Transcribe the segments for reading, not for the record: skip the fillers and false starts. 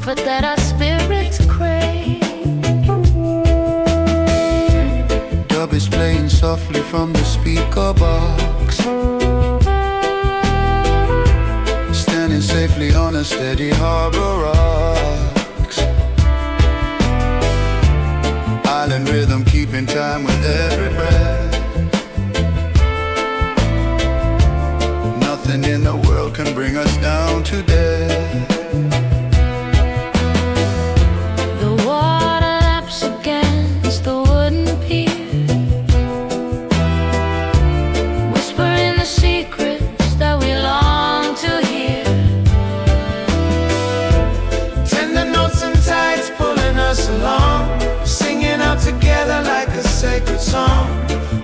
comfort that our spirits crave. Dub is playing softly from the speaker box, standing safely on a steady harbor rocks. Island rhythm keeping time with every breath. Nothing in the world can bring us down to death. The water laps against the wooden pier, whispering the secrets that we long to hear. Tender notes and tides pulling us along, singing out together like a sacred song.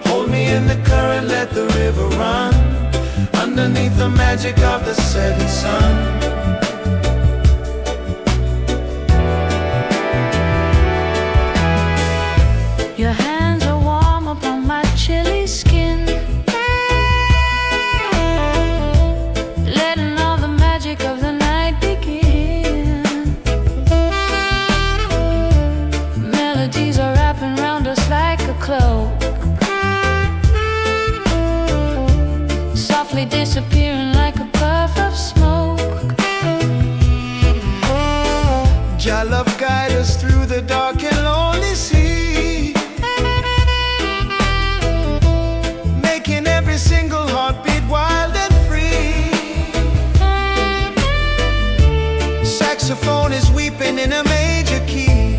Hold me in the current, let the river run, underneath the magic of the setting sun. Your hands are warm upon my chilly skin, letting all the magic of the night begin. Melodies are wrapping round us like a cloak, softly disappearing like a puff of smoke. Jah love guide us through the dark and lonely sea, making every single heartbeat wild and free. Saxophone is weeping in a major key,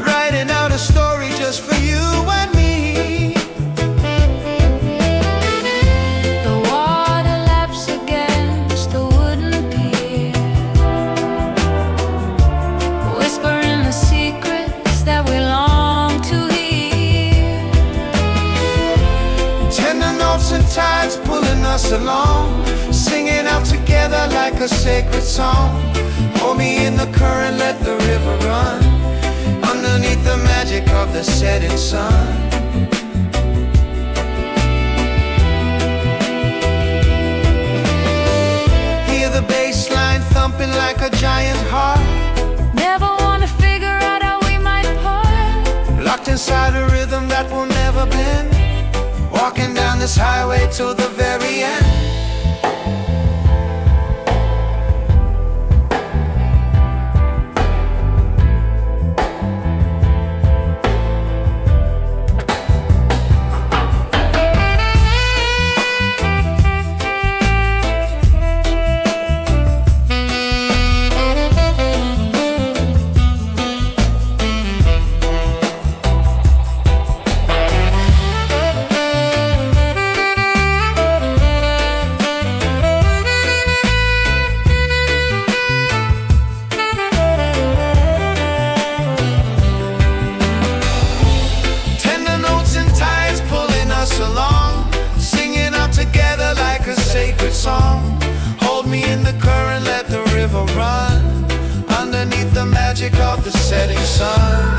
writing out a story just for you and me. The water laps against the wooden pier, whispering the secrets that we long to hear. Tender notes and tides pulling us along, singing out together like a sacred song. Hold me in the current, let the river run, underneath the magic of the setting sun. Hear the bass line thumping like a giant heart, Never wanna figure out how we might part, locked inside a rhythm that will never bend, walking down this highway till the very end. Along, singing out together like a sacred song. Hold me in the current, let the river run, underneath the magic of the setting sun.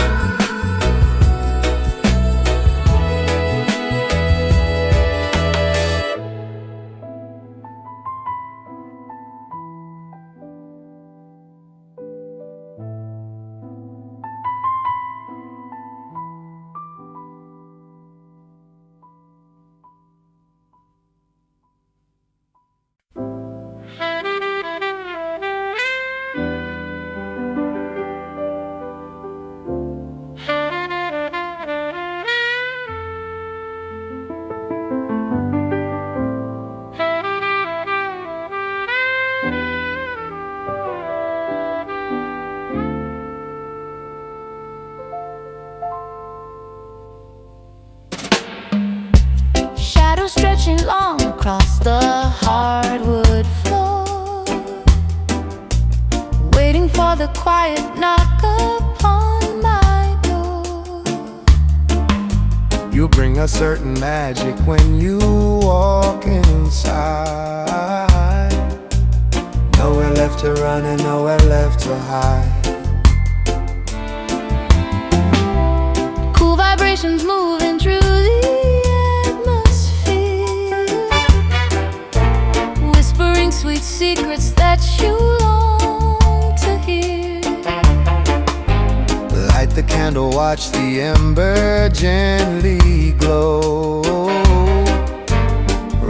stretching long across the hardwood floor, waiting for the quiet knock upon my door. You bring a certain magic when you walk inside. Nowhere left to run and nowhere left to hide. Cool vibrations moving through the atmosphere, whispering sweet secrets that that you long to hear. Light the candle, watch the ember gently glow.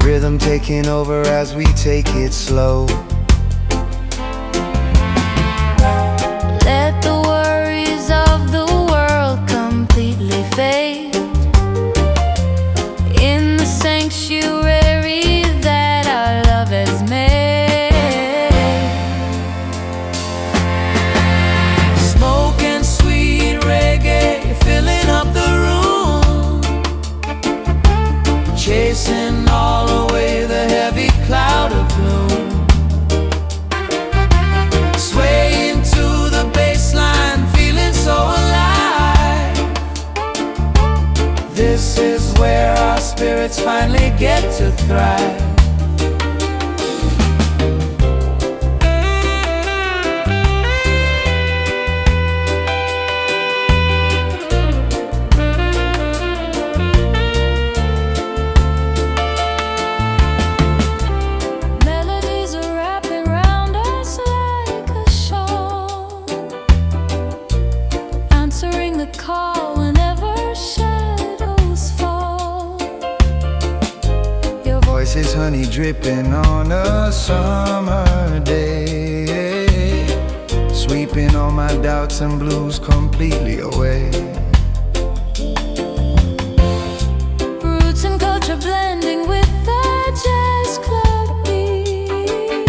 Rhythm taking over as we take it slow. Let the worries of the world completely fade in the sanctuary that our love has made. Smoke and sweet reggae filling up the room, chasing all away the heavy cloud of gloom. Swaying to the bassline, feeling so alive. This is where our spirits finally get to thrive. Melodies are wrapping round us like a shawl, answering the call whenever shadows fall. Your Voice is honey dripping on a summer day, sweeping all my doubts and blues completely away. roots and culture blending with the jazz club beat,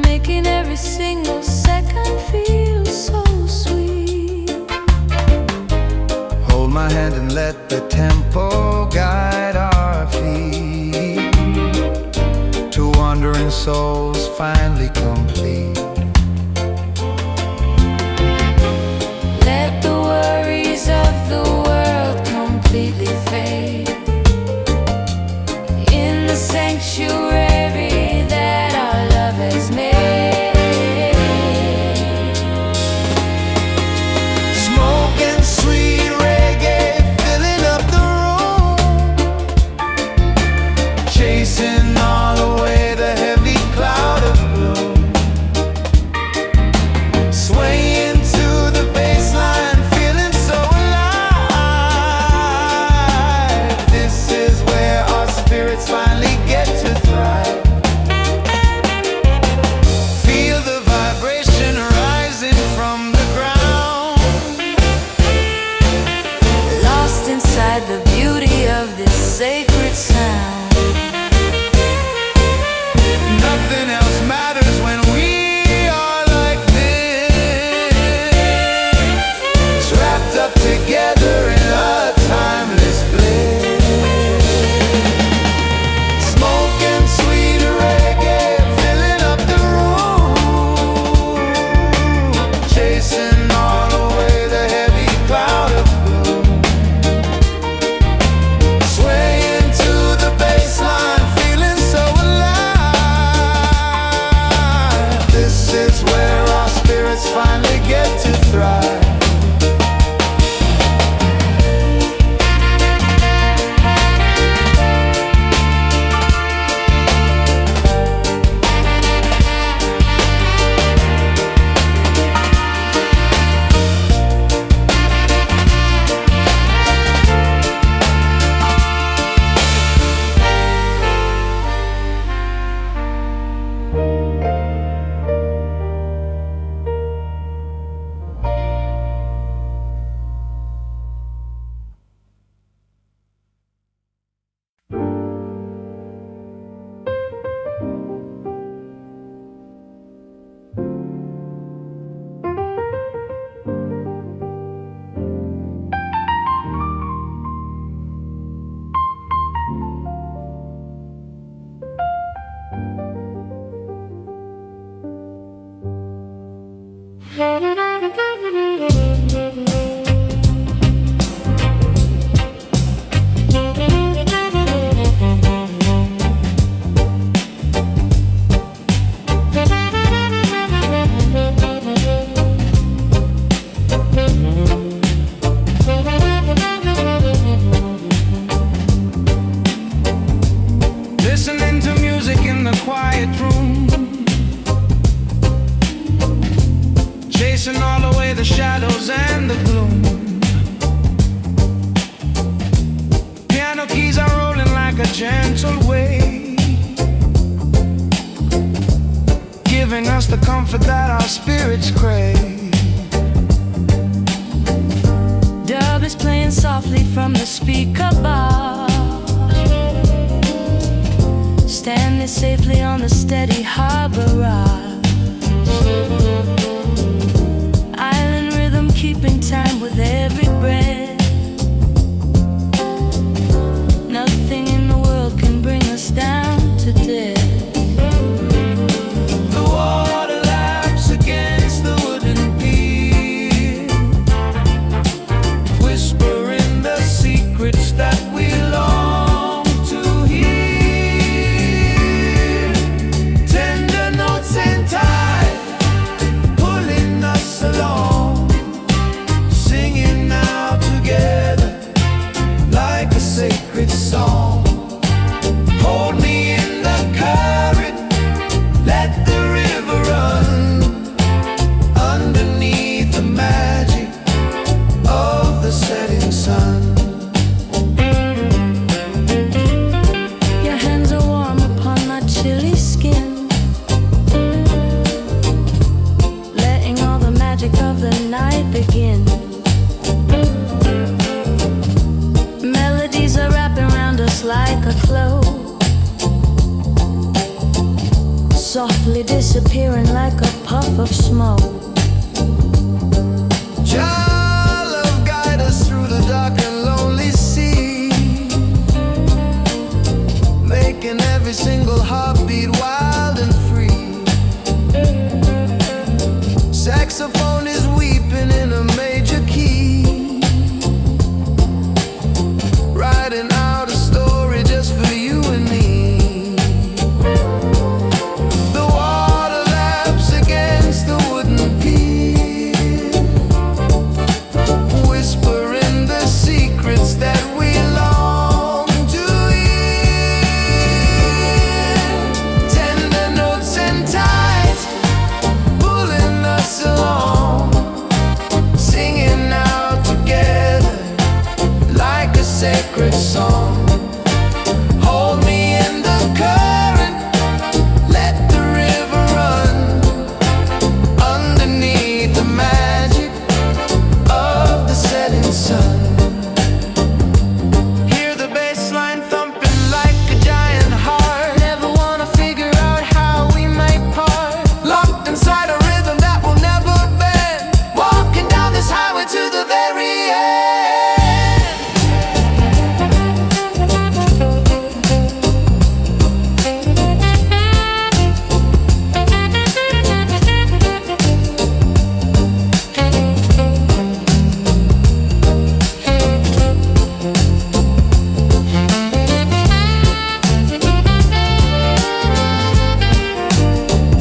making every single second feel so sweet. Hold my hand and let the tempo guide our feet to wandering souls finally complete. Let the worries of the world completely fade in the sanctuary that our love has made. Smoke and sweet reggae filling up the room, chasing all away the heavy cloud of gloom. Swaying to the bassline, feeling so alive. This is where our spirits finally get to thrive. Feel the vibration rising from the ground. Lost inside the beauty of this sacred sound. Nothing else matters when we are like this, wrapped up together in a timeless bliss. Smoke and sweet reggae filling up the room, chasing all away the heavy cloud of gloom. Swaying to the bassline, feeling so alive. This is where our spirits finally get to thrive. Listening to music in the quiet room, chasing all away the shadows and the gloom. Piano keys are rolling like a gentle wave, giving us the comfort that our spirits crave. Dub is playing softly from the speaker bar, standing safely on the steady harbor rise. Island rhythm keeping time with every breath. Nothing in the world can bring us down to death. The water laps against the wooden pier, whispering the secrets that we long to hear. Tender notes and tide pulling us along, singing now together like a sacred song. Hold me in the current, let the river run, underneath the magic of the setting sun. Your hands are warm upon my chilly skin, letting all the magic of the night begin. Melodies are wrapping around us like a cloak, softly disappearing like a puff of smoke. Your love guide us through the dark and lonely sea, making every single heartbeat wild and free. Saxophone is weeping in a major key, writing out a story just for you and me. The water laps against the wooden pier, whispering the secrets that we long to hear. Tender notes and tides pulling us along, singing out together like a sacred song. Hold me in the current, let the river run, underneath the magic of the setting sun. Hear the bass line thumping like a giant heart. Never wanna figure out how we might part, locked inside a rhythm that will never bend, walking down this highway to the very end.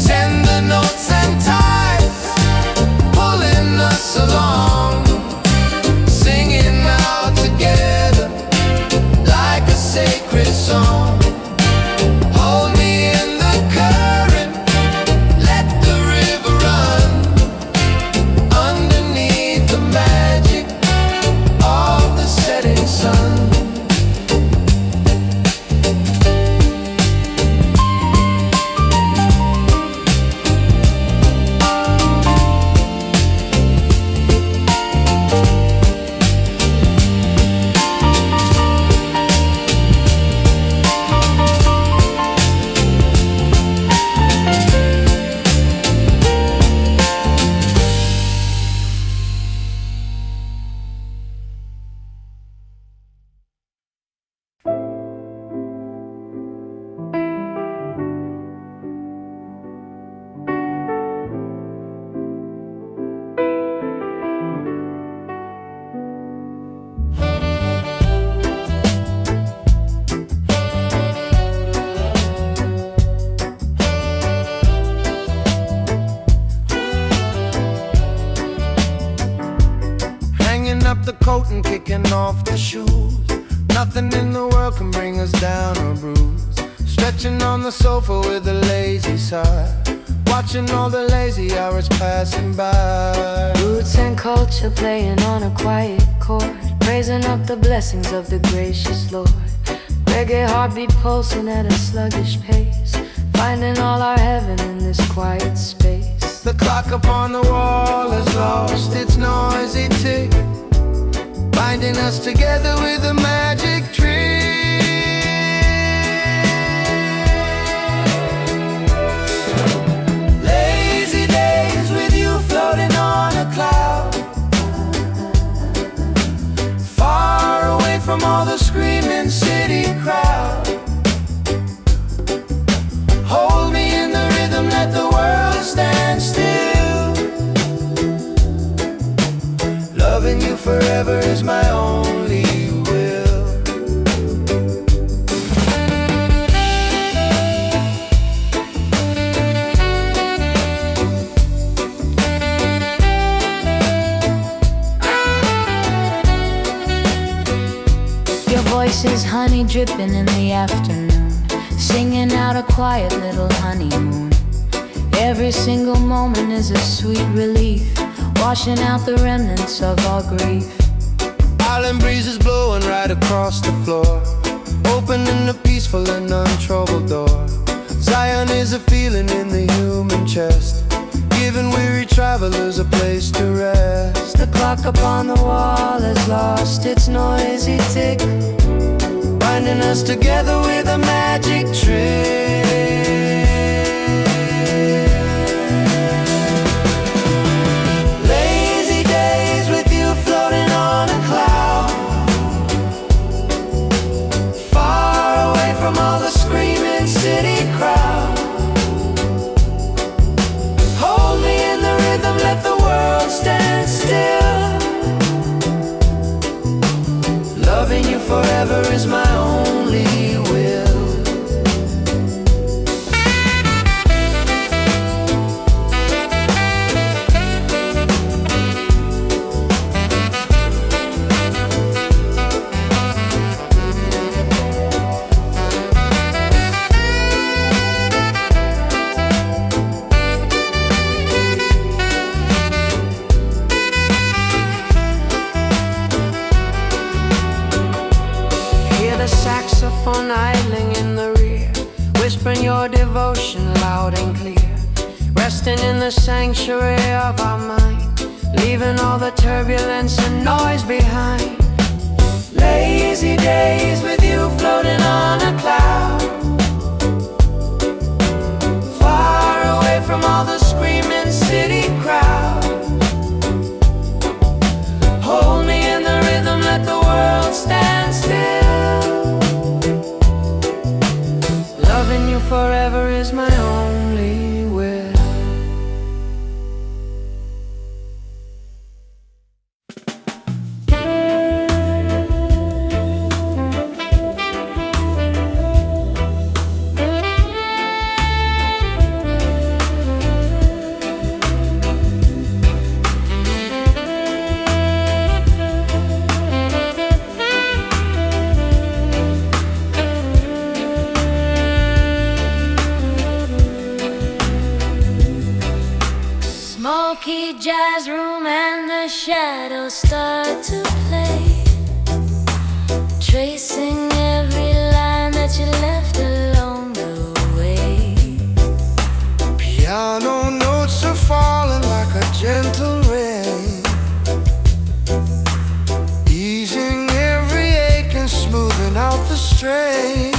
Tender notes and tides pulling us along, singing out together like a sacred song. Hold me in the current, let the river run, underneath the magic of the setting sun. Hanging up the coat and kicking off the shoes, nothing in the world can bring us down or bruise. Stretching on the sofa with a lazy sigh, watching all the lazy hours passing by. Roots and culture playing on a quiet chord, praising up the blessings of the gracious Lord. Reggae heartbeat pulsing at a sluggish pace, finding all our heaven in this quiet space. The clock upon the wall has lost its noisy tick, binding us together with a magic trick. Lazy days with you floating on a cloud, far away from all the screaming city crowd. Hold me in the rhythm, let the world stand still. Loving you forever is my only will. Your voice is honey dripping in the afternoon, singing out a quiet little honeymoon. Every single moment is a sweet relief, washing out the remnants of our grief. Island breezes blowing right across the floor, opening a peaceful and untroubled door. Zion is a feeling in the human chest, giving weary travelers a place to rest. The clock upon the wall has lost its noisy tick, binding us together with a magic trick. Lazy days with you floating on a cloud, far away from all the screaming city crowd. Hold me in the rhythm, let the world stand still. Loving you forever is my only will. Saxophone idling in the rear, whispering your devotion loud and clear, resting in the sanctuary of our mind, leaving all the turbulence and noise behind. Lazy days with you floating on a cloud, far away from all the screaming city crowd. Hold me in the rhythm, let the world stand still. Loving you forever is my only will. Smoky jazz room and the shadows start to play, tracing every line that you left along the way. Piano notes are falling like a gentle rain, easing every ache and smoothing out the strain.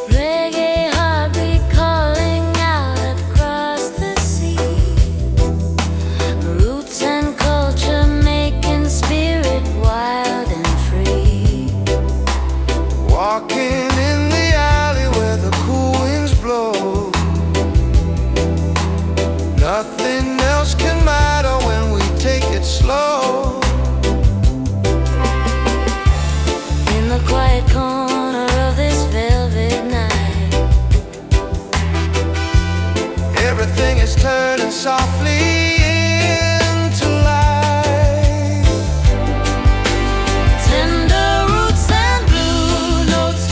Reggae heartbeat calling out across the sea, roots and culture making spirit wild and free. Walking in the alley where the cool winds blow, nothing else can matter when we take it slow. In the quiet corner of this velvet night, Everything is turning softly into life. tender roots and blue notes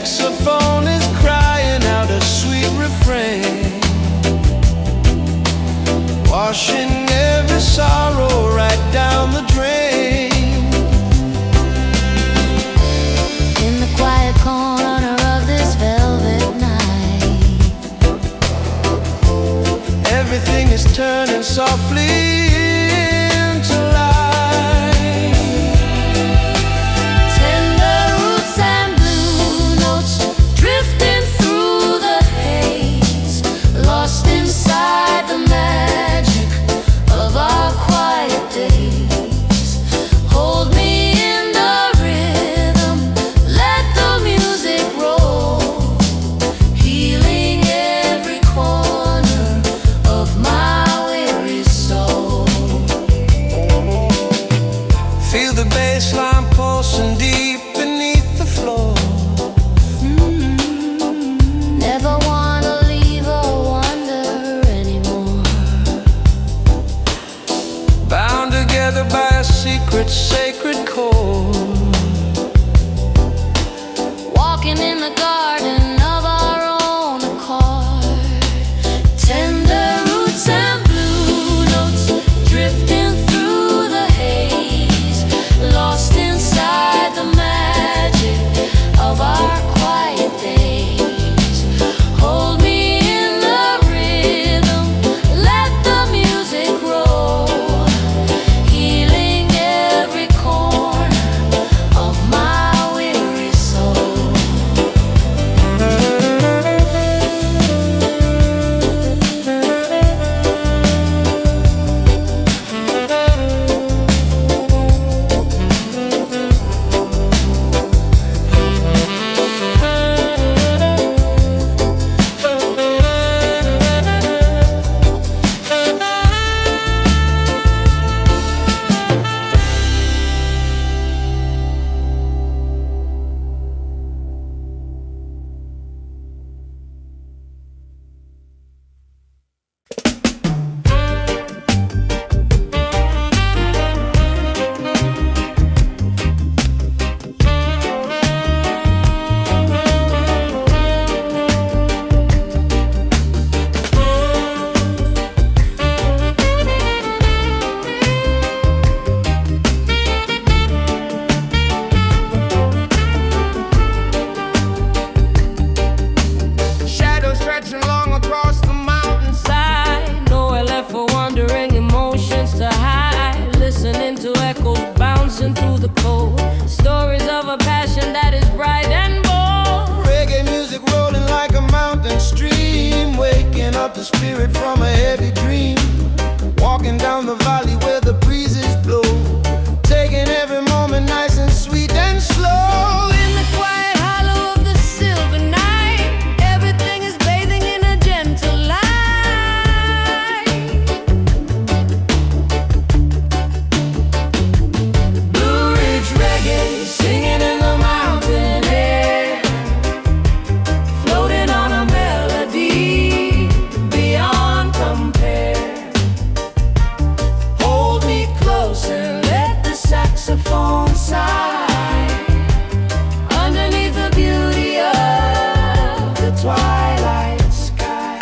saxophone is crying out a sweet refrain, washing every sorrow right down the drain. In the quiet corner of this velvet night, everything is turning softly into light. tender roots and blue notes drifting through the haze, lost inside the magic of our quiet days. Hold me in the rhythm, let the music roll, healing every corner of my weary soul. Feel the bass line pulsing deep beneath the floor. Never wanna leave or wonder anymore. Bound together by a secret, sacred chord. Walking in the garden of our own accord. Tender roots and blue notes drifting through the haze, lost inside the magic of our quiet days. Hold me in the rhythm, let the music roll, healing every corner of my weary soul. Shadows stretching long across the mountainside, Nowhere left for wandering emotions to hide. Listening to echoes bouncing through the cold. Stories of a passion that is bright and bold. reggae music rolling like a mountain stream, waking up the spirit from a heavy dream. Walking down the valley where the breezes blow, taking every moment nice and sweet and slow. In the quiet hollow of the silver night, everything is bathing in a gentle light. Blue Ridge reggae, singing in the mountain air, floating on a melody beyond compare. Hold me close and let the saxophone sigh, underneath the beauty of the twilight sky.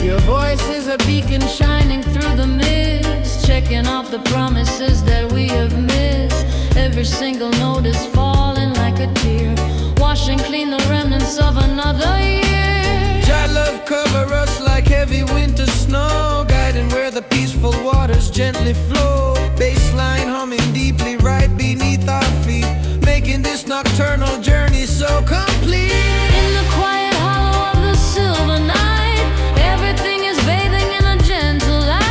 Your voice is a beacon shining through the mist, checking off the promises that we have missed. Every single note is falling like a tear, washing clean the remnants of another year. Jah love cover us like heavy winter snow, guiding where the peaceful waters gently flow. Bassline humming deeply right beneath our feet, making this nocturnal journey so complete. In the quiet hollow of the silver night, everything is bathing in a gentle light.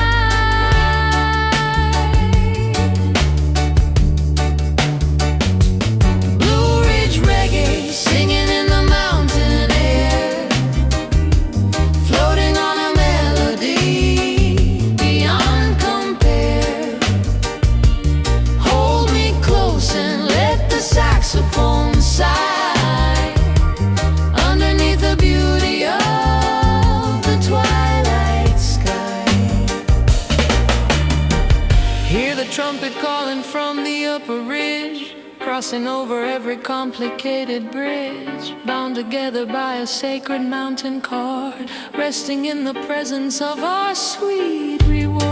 Blue Ridge reggae, singing in the mountain air, trumpet calling from the upper ridge, crossing over every complicated bridge, bound together by a sacred mountain cord, resting in the presence of our sweet reward.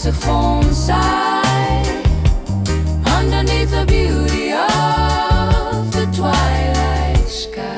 Saxophone sigh underneath the beauty of the twilight sky.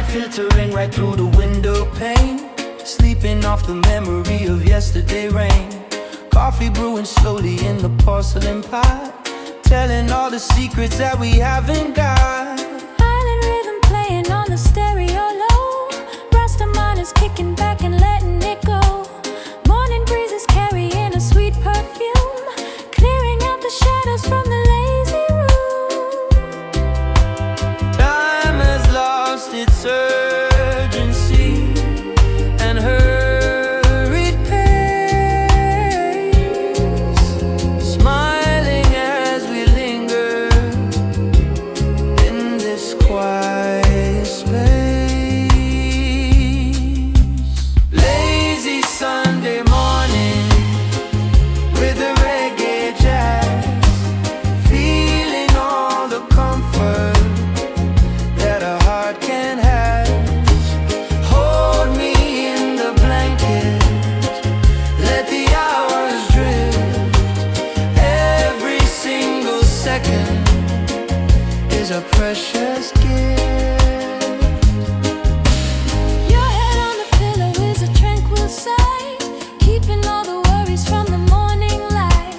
Filtering right through the window pane, sleeping off the memory of yesterday rain. Coffee brewing slowly in the porcelain pot, telling all the secrets that we haven't got. Island rhythm playing on the stereo low, Rasta miners kicking back and letting it go. Morning breezes carrying a sweet perfume, clearing out the shadows from the lazy room. Time has lost its urgency and hurried pace, smiling as we linger in this quiet space. Lazy Sunday morning with the reggae jazz, feeling all the comfort that a heart can have. Hold me in the blanket, let the hours drift. Every single second is a precious gift. Your head on the pillow is a tranquil sight, keeping all the worries from the morning light.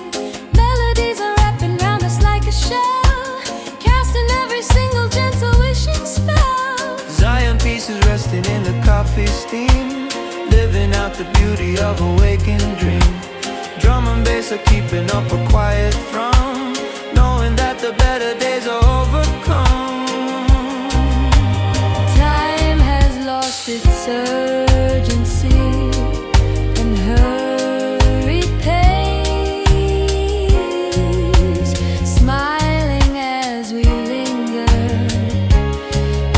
Melodies are wrapping round us like a shell, casting every single gentle wishing spell. Zion pieces resting in the coffee steam, living out the beauty of a waking dream. Drum and bass are keeping up a quiet thrum, knowing that the better days are overcome. Time has lost its urgency and hurried pace, smiling as we linger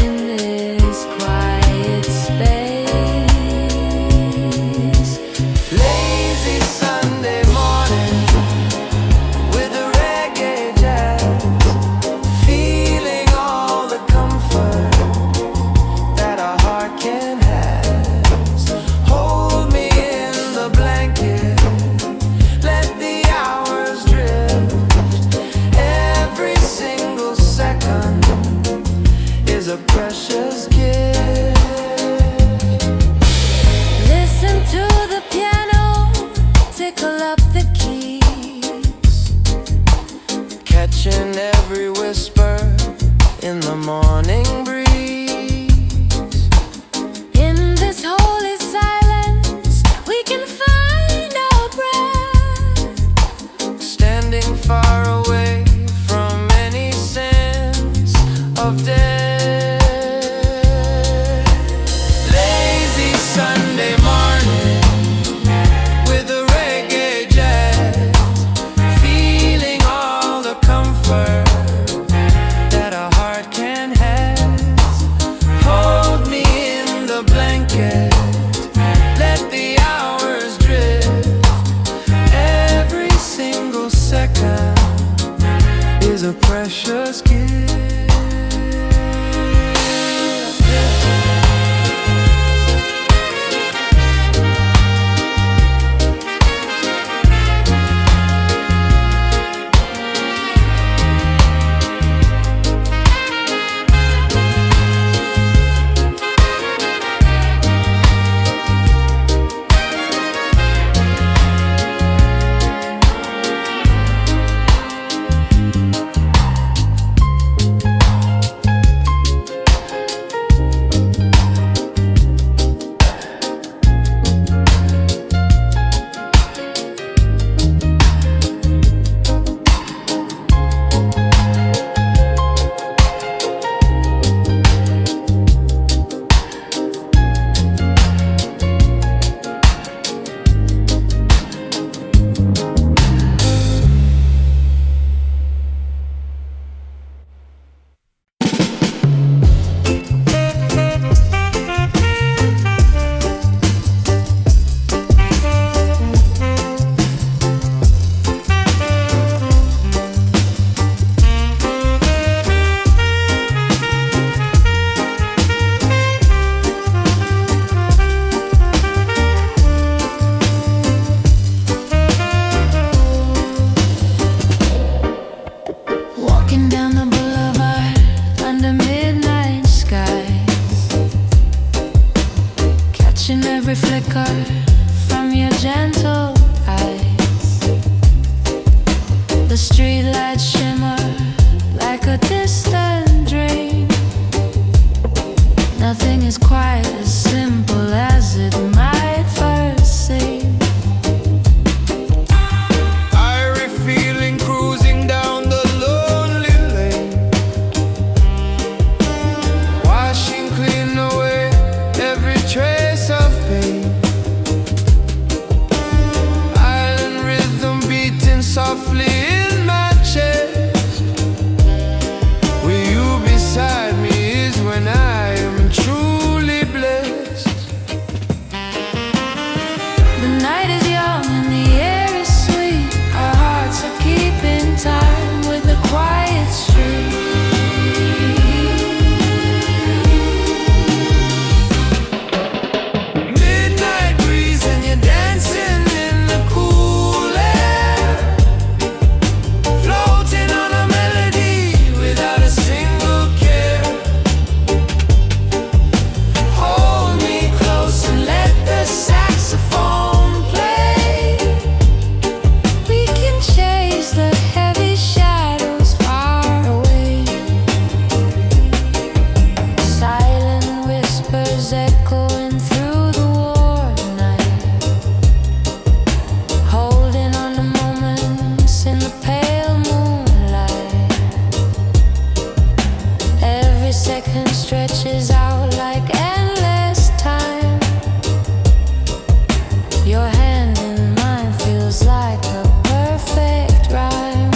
in this quiet space. Lazy Sunday morning with the reggae jazz, feeling all the comfort that a heart can have. Hold me in the blanket, let the hours drift. Every single second is a precious gift. Listen to the piano, tickle up the keys, Catching every whisper in the morning breeze. in this holy silence we can find our breath. Standing far away from any sense of death. comfort that a heart can have. Hold me in the blanket, let the hours drift. Every single second is a precious gift. Walking down the boulevard under midnight skies, catching every flicker from your gentle eyes. The streetlights shimmer like a distant dream. Nothing is quite as simple as it might first seem. Irie feeling cruising down the lonely lane, washing clean away every trace of pain. Island rhythm beating softly in my chest. With you beside me is when I am truly blessed. The night is young and the air is sweet. Our hearts are keeping time with the quiet street. Midnight breeze and you're dancing in the cool air, floating on a melody without a single care. Hold me close and let the saxophone play. We can chase the heavy shadows far away. Silent whispers echoing through the warm night, holding on to moments in the pale moonlight. Every second stretches out like endless time. Your hand in mine feels like a perfect rhyme.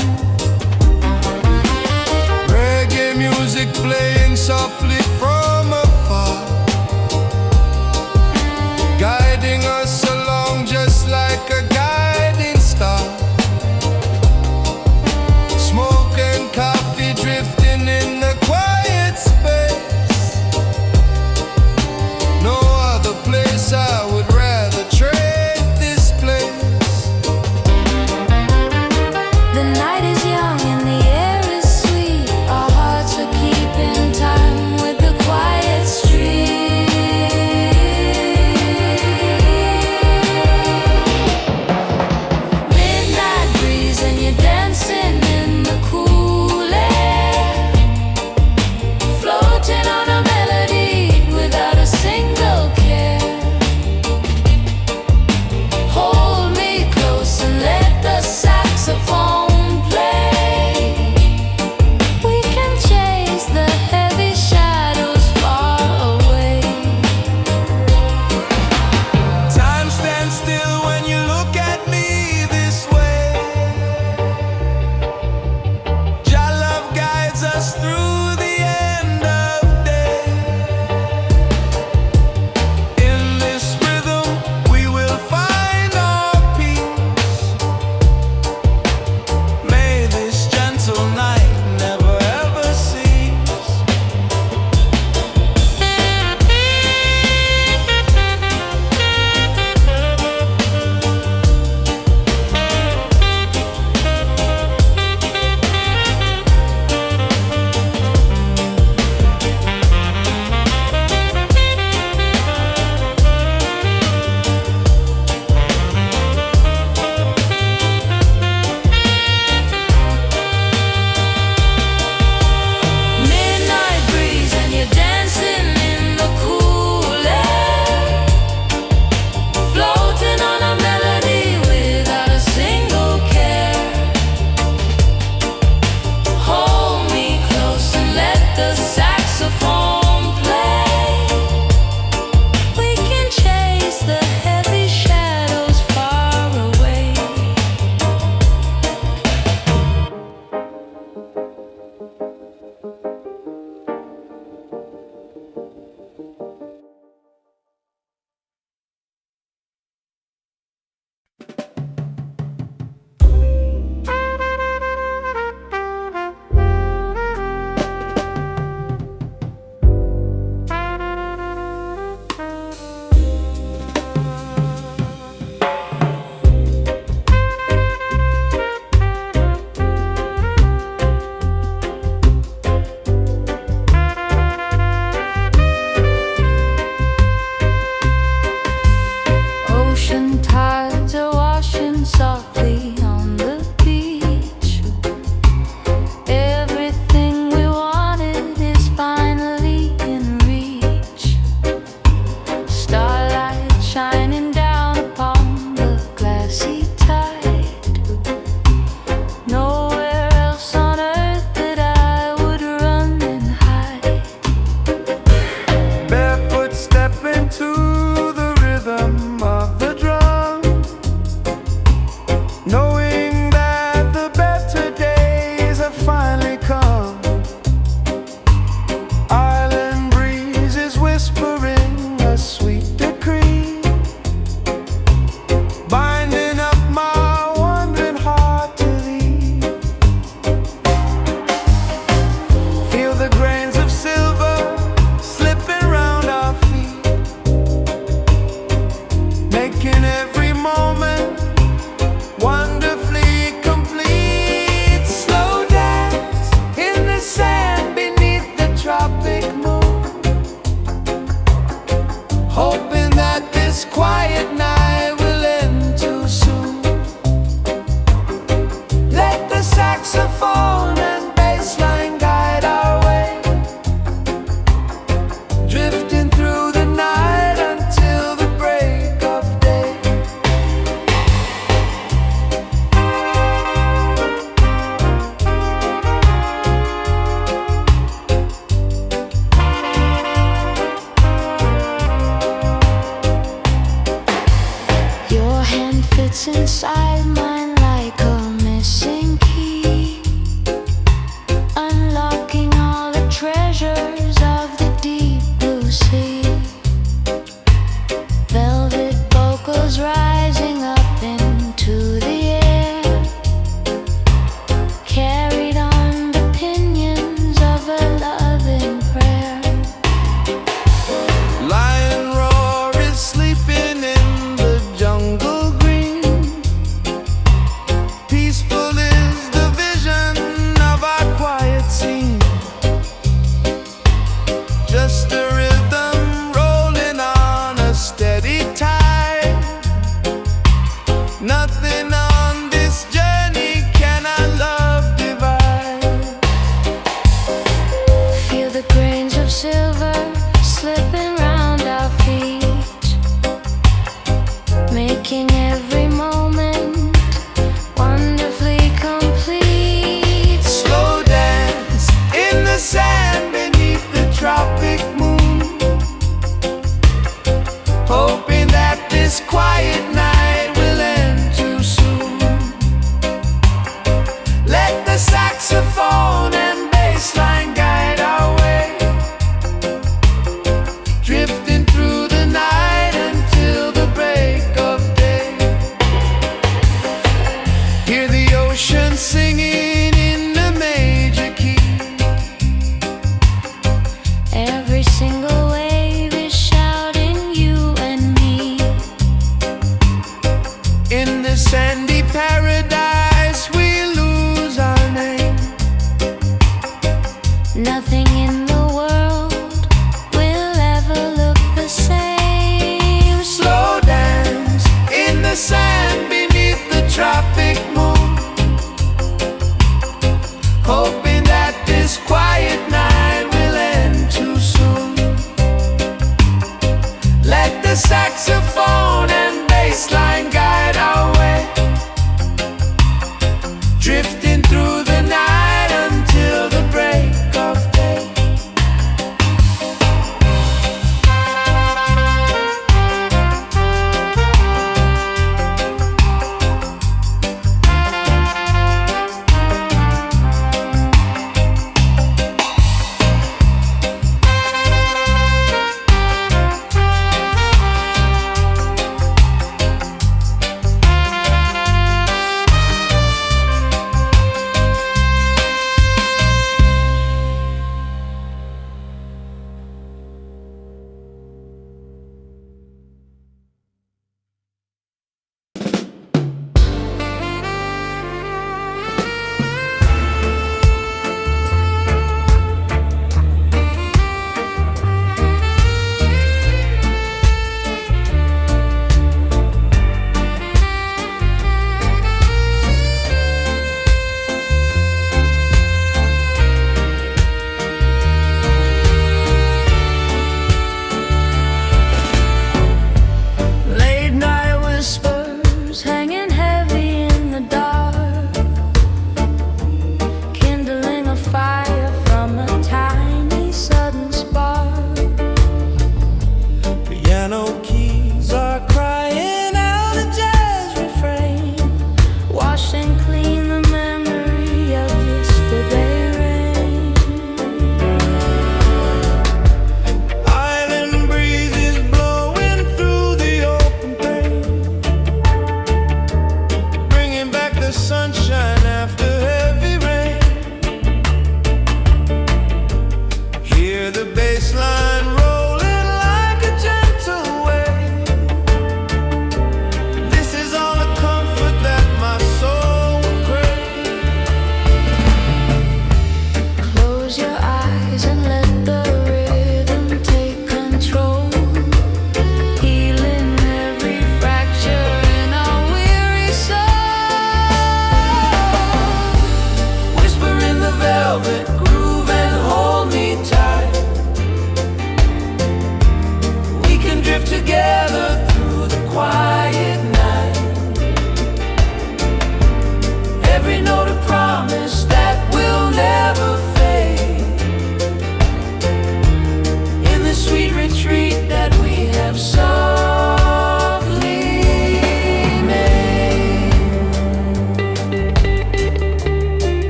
Reggae music playing softly from afar, guiding us along just like a guiding star. Smoke and coffee drifting in the quiet space. No other place I would rather trade this place. The night is young and the air is sweet. Our hearts are keeping time with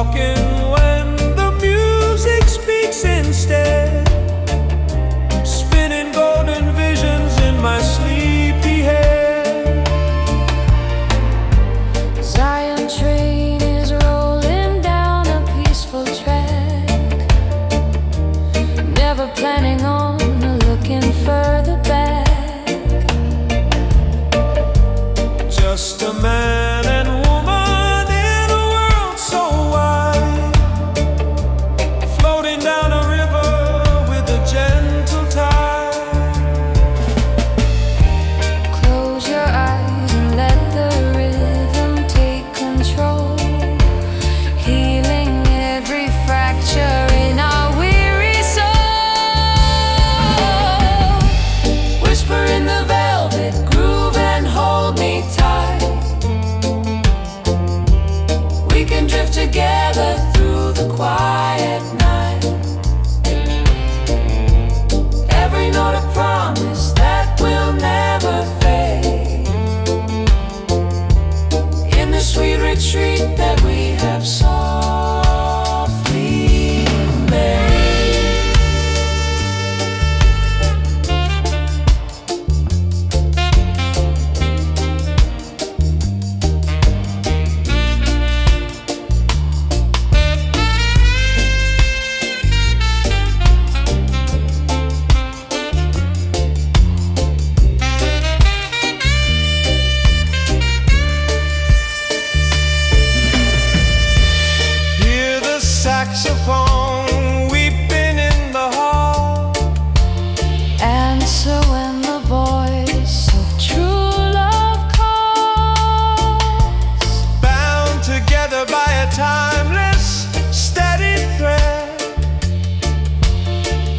talking when the music speaks instead, spinning golden visions in my sleepy head. Zion train is rolling down a peaceful track, never planning on looking further back. Just a man and woman in a world so wide, floating down a river with a gentle tide. Close your eyes and let the rhythm take control, healing every fracture in our weary soul. Whisper in the velvet groove and hold me tight. We can drift together through the quiet night. Every note a promise that will never fade, in the sweet retreat that we have softly made. Hear the saxophone weeping in the hall. Answer when the voice of true love calls. Bound together by a timeless, steady thread,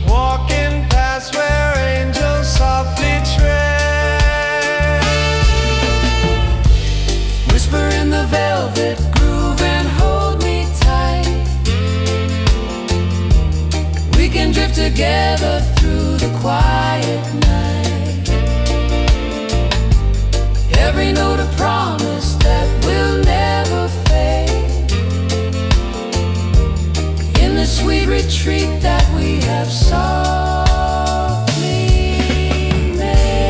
walking past where angels softly tread. Whisper in the velvet groove and hold me tight. We can drift together through the quiet night. Every note a promise that will never fade, in the sweet retreat that we have softly made.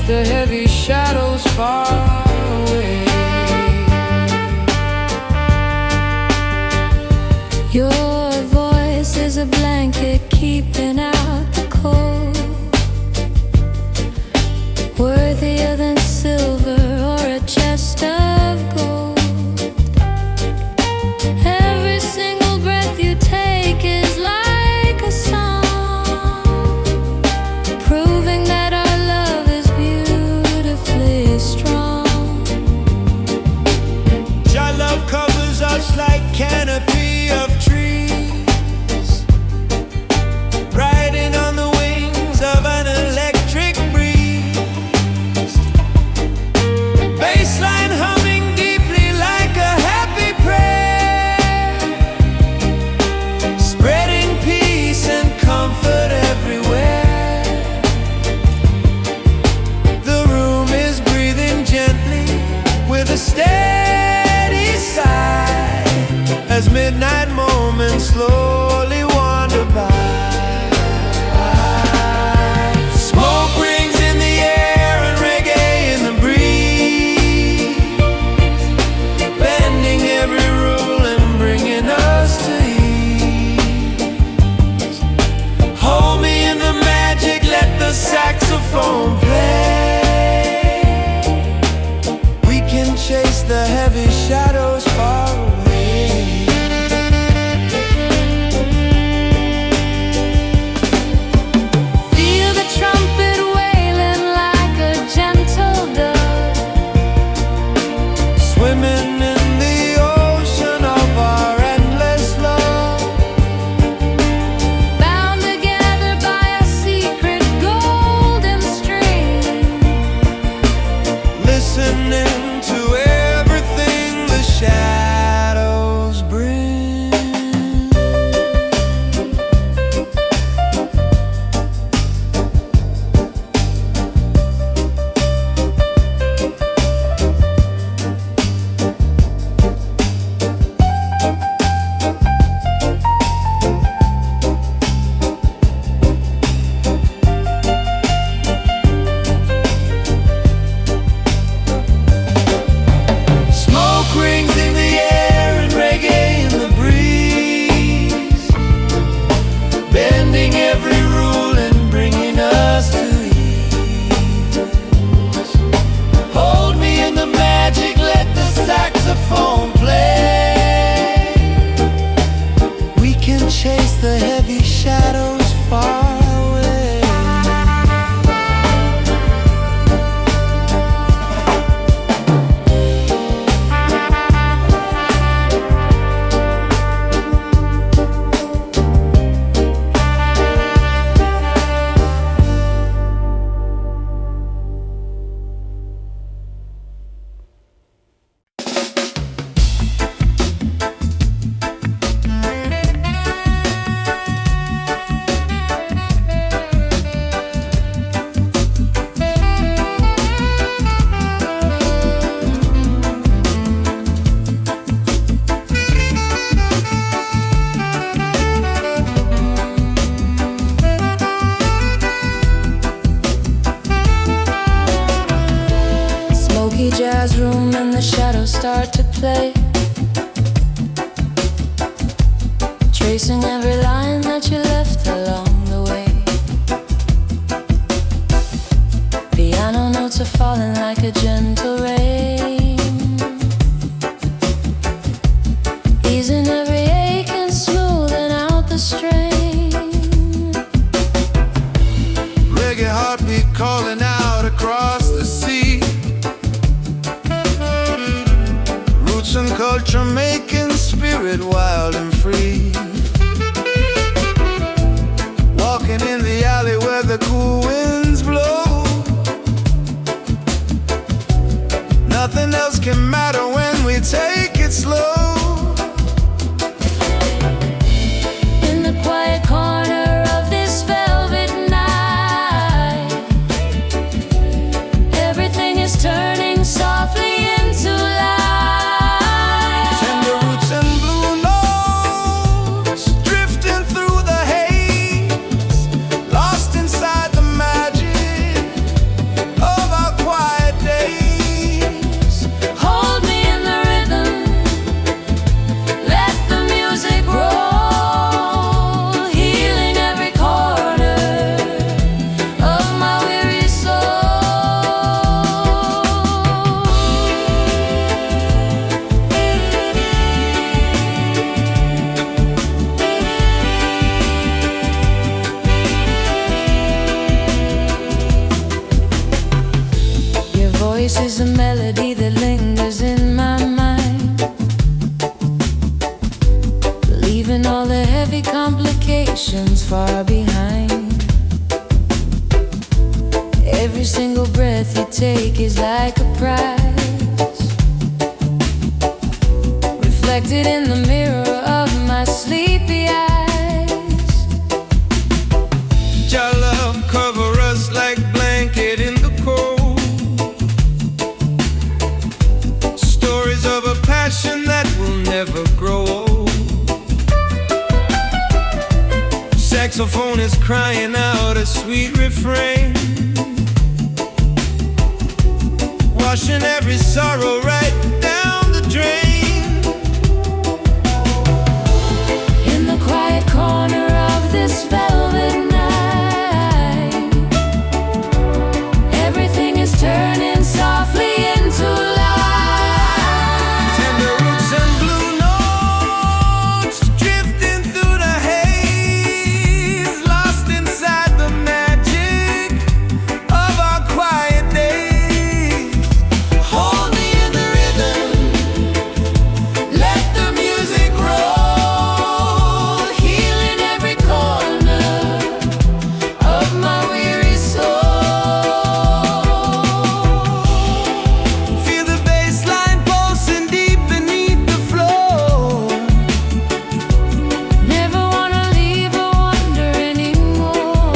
the heavy shadows far away. Your voice is a blanket keeping out the cold, worthier than silver or a chest of gold. Every single breath you take is like a song, proving that our love is beautifully strong. Your love covers us like canopy of trees, riding on the wings of an electric breeze. Bassline humming deeply like a happy prayer, spreading peace and comfort everywhere. The room is breathing gently with a steady sigh as midnight moments slowly wander by. Smoke rings in the air and reggae in the breeze, bending every rule and bringing us to ease. Hold me in the magic, let the saxophone play. We can chase the heavy shadows far away. Feel the trumpet wailing like a gentle dove, Swimming in the ocean of our endless love. bound together by a secret golden string. Listening to everything the shadows bring. Smoke rings in the air and reggae in the breeze, bending every rule and bringing us to ease. Hold me in the magic, let the saxophone play. We can chase the heavy shadows far away. Smoky jazz room and the shadows start to play, tracing every line that you left along the way. Piano notes are falling like a gentle rain, easing every ache and smoothing out the strain. Reggae heartbeat calling out across the sea. Roots and culture making spirit wild and free. Walking in the alley where the cool winds blow. Nothing else can matter when we take it slow. In the quiet corner of this velvet night, everything is turning softly into light. Tender roots and blue notes drifting through the haze, lost inside the magic of our heavy complications far behind. Every single breath you take is like a prize, reflected in the mirror of my sleepy eyes. Your love cover us like blanket in the cold. Stories of a passion that will never grow old. Saxophone is crying out a sweet refrain, washing every sorrow right down the drain. In the quiet corner of this velvet night, everything is turning softly into light. Tender roots and blue notes drifting through the haze, lost inside the magic of our quiet days. Hold me in the rhythm, let the music roll, healing every corner of my weary soul. Feel the bass line pulsing deep beneath the floor. Never wanna leave or wonder anymore.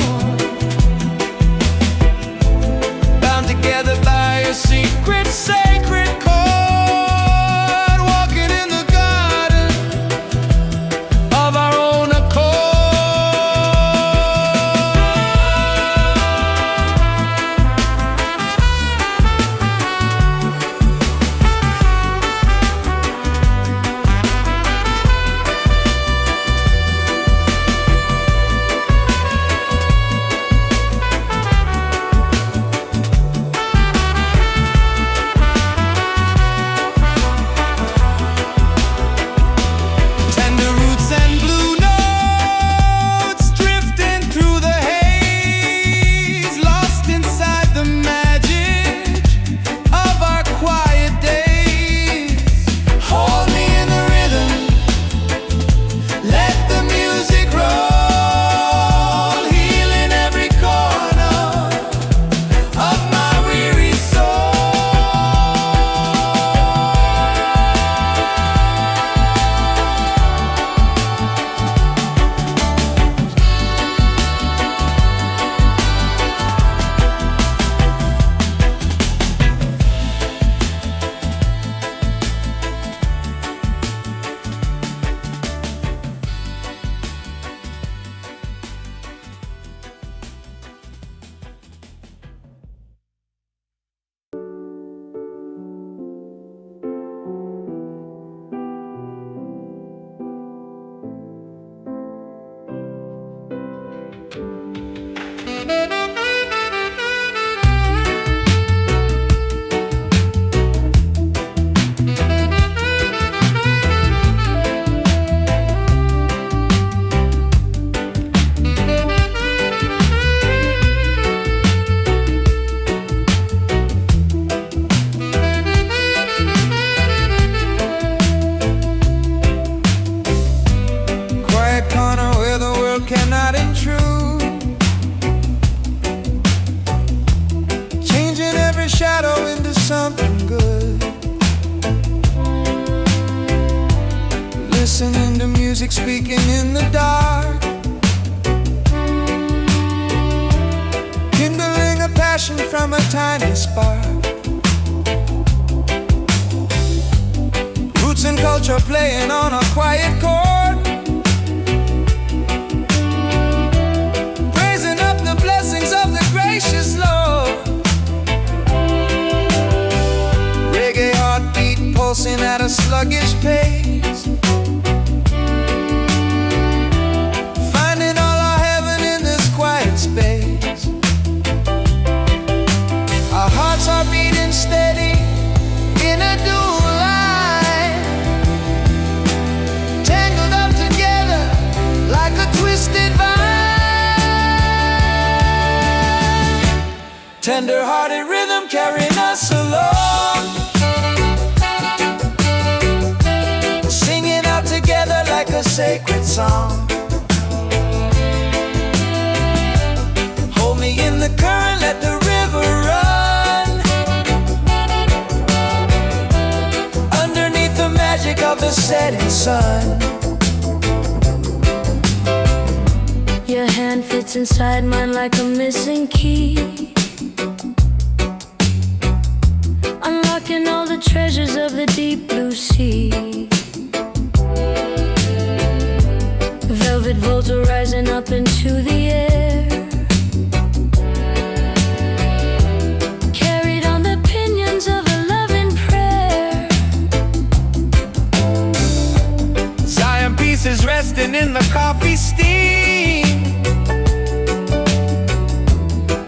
Bound together by a secret, sacred chord, walking in the garden of our own accord. Tender roots and blue notes drifting through the haze, lost inside the magic of our quiet days. Hold me in the rhythm, let the music roll, healing every corner of my weary soul. Quiet corner where the world cannot intrude, changing every shadow into something good. Listening to music speaking in the dark, kindling a passion from a tiny spark. Roots and culture playing on a quiet chord, praising up the blessings of the gracious Lord. Reggae heartbeat pulsing at a sluggish pace, finding all our heaven in this quiet space. Our hearts are beating steady in a dual line, tangled up together like a twisted vine. Tender-hearted rhythm carrying us along, singing out together like a sacred song. setting sun. Your hand fits inside mine like a missing key, unlocking all the treasures of the deep blue sea. Velvet volts are rising up into the air, carried on the pinions of a loving prayer. Zion pieces resting in the coffee steam,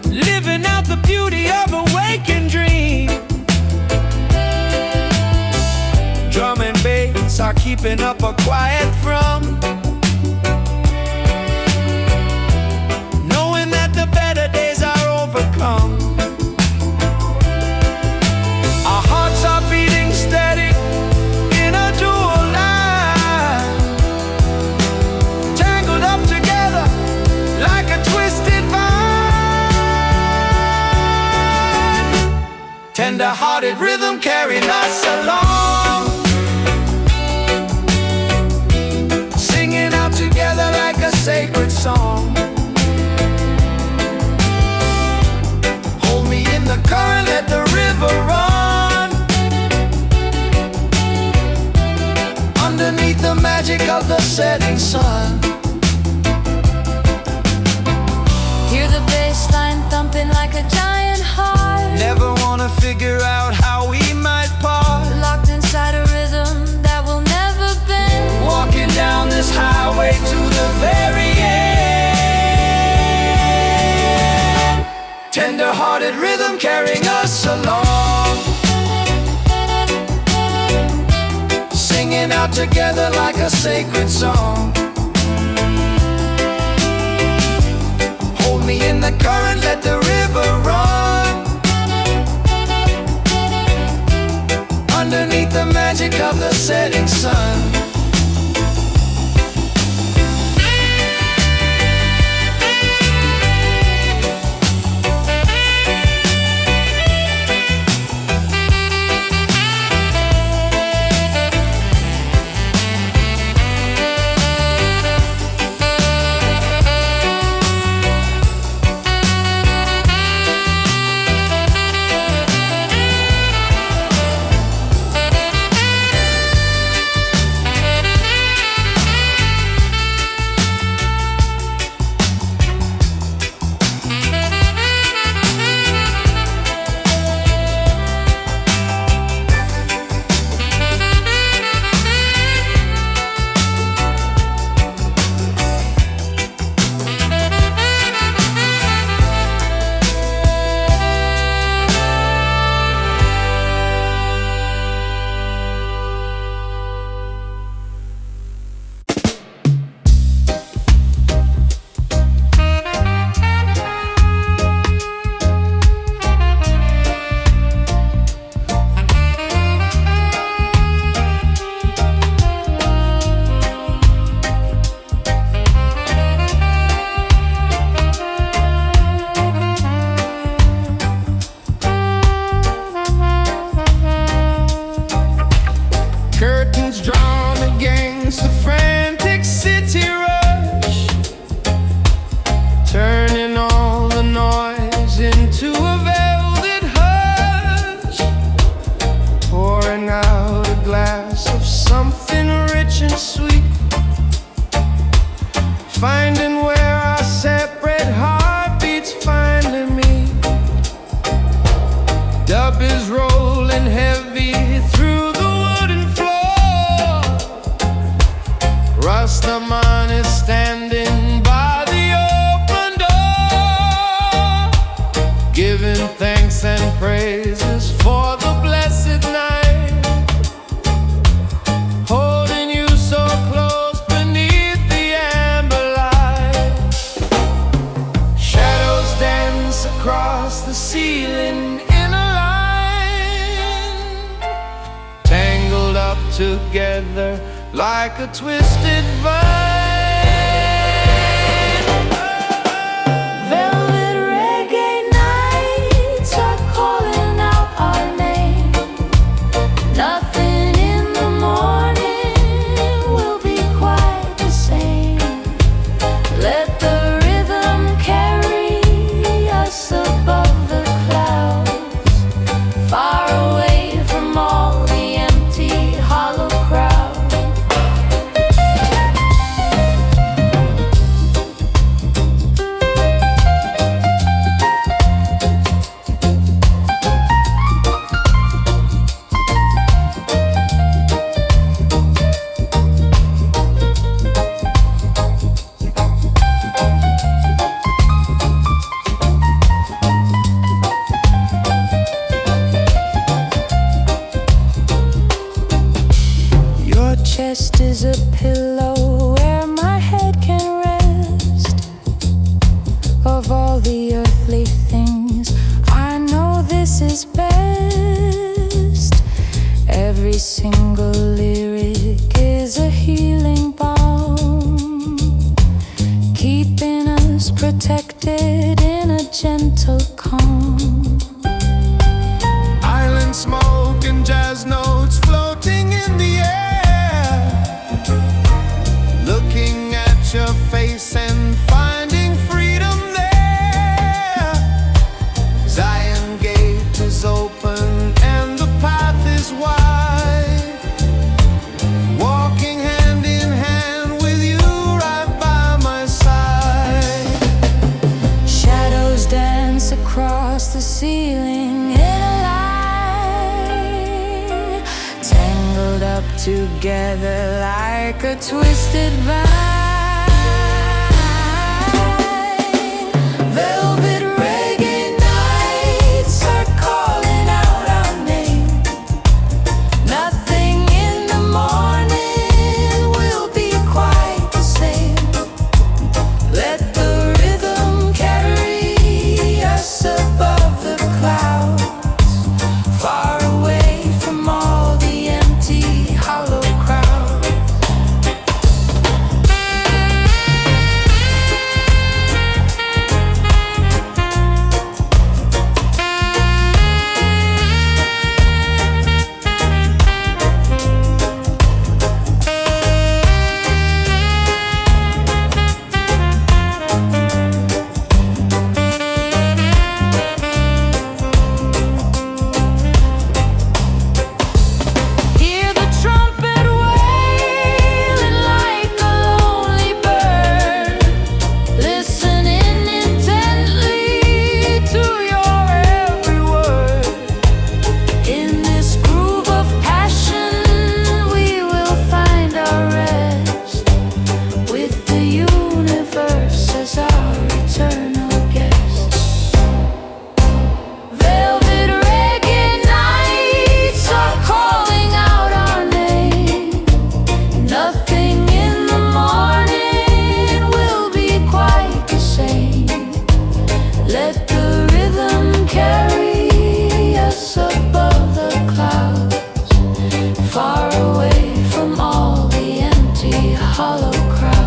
living out the beauty of a waking dream. Drum and bass are keeping up a quiet thrum, knowing that the better days are overcome. Our hearts are beating steady in a dual line, tangled up together like a twisted vine. Tender-hearted rhythm carrying us along, singing out together like a sacred song. Hold me in the current, let the river run, underneath the magic of the setting sun. Hear the bass line thumping like a giant heart, Never wanna figure out how we might part, locked inside a rhythm that will never bend. walking down this highway to the very end. Tender-hearted rhythm carrying us along, singing out together like a sacred song. Hold me in the current, let the river run, underneath the magic of the setting sun. Finding where our separate heartbeats finally meet. Dub is rolling heavy through the wooden floor. Rastaman is standing by the open door, giving thanks and praises for the blessed night. Holding you so close beneath the amber light. Shadows dance across the ceiling in a line, tangled up together like a twisted vine. Velvet reggae nights are calling out our name. Nothing in the morning twisted vine. Velvet reggae nights are calling out our name. Nothing in the morning will be quite the same. Let the rhythm carry us above the clouds, far away from all the empty, hollow crowds. Hear the trumpet wailing like a lonely bird, listening intently to your every word. In this groove of passion we will find our rest, with the universe as our eternal guest. Velvet reggae nights are calling out our name. Nothing in the morning will be quite the same. Let the rhythm carry us above the clouds, far away from all the empty, hollow crowds.